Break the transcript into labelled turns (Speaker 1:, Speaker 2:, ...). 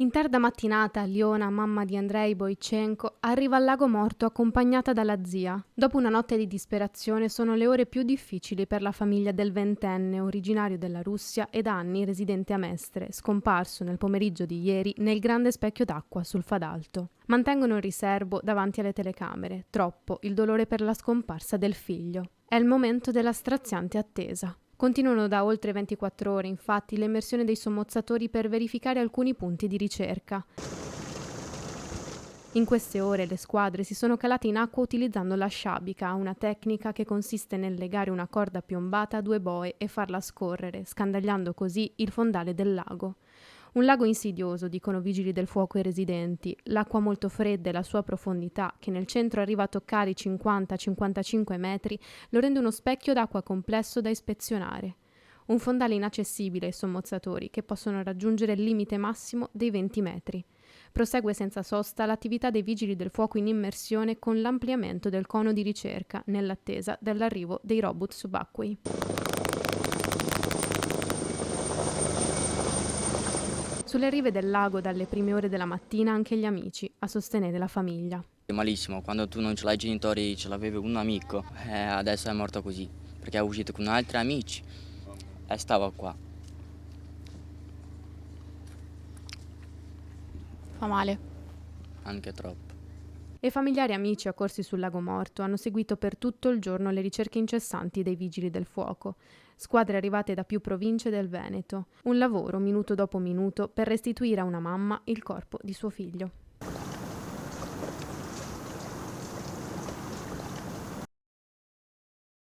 Speaker 1: In tarda mattinata, Liona, mamma di Andrei Boichenko, arriva al lago morto accompagnata dalla zia. Dopo una notte di disperazione sono le ore più difficili per la famiglia del ventenne, originario della Russia e da anni residente a Mestre, scomparso nel pomeriggio di ieri nel grande specchio d'acqua sul Fadalto. Mantengono il riservo davanti alle telecamere, troppo il dolore per la scomparsa del figlio. È il momento della straziante attesa. Continuano da oltre 24 ore, infatti, l'immersione dei sommozzatori per verificare alcuni punti di ricerca. In queste ore le squadre si sono calate in acqua utilizzando la sciabica, una tecnica che consiste nel legare una corda piombata a due boe e farla scorrere, scandagliando così il fondale del lago. Un lago insidioso, dicono vigili del fuoco e residenti. L'acqua molto fredda e la sua profondità, che nel centro arriva a toccare i 50-55 metri, lo rende uno specchio d'acqua complesso da ispezionare. Un fondale inaccessibile ai sommozzatori, che possono raggiungere il limite massimo dei 20 metri. Prosegue senza sosta l'attività dei vigili del fuoco in immersione con l'ampliamento del cono di ricerca, nell'attesa dell'arrivo dei robot subacquei. Sulle rive del lago dalle prime ore della mattina anche gli amici a sostenere la famiglia.
Speaker 2: È malissimo, quando tu non ce l'hai i genitori, ce l'avevi un amico, adesso è morto così, perché è uscito con altri amici e stava qua.
Speaker 1: Fa male.
Speaker 2: Anche troppo.
Speaker 1: E familiari e amici accorsi sul lago morto hanno seguito per tutto il giorno le ricerche incessanti dei vigili del fuoco. Squadre arrivate da più province del Veneto. Un lavoro, minuto dopo minuto, per restituire a una mamma il corpo di suo figlio.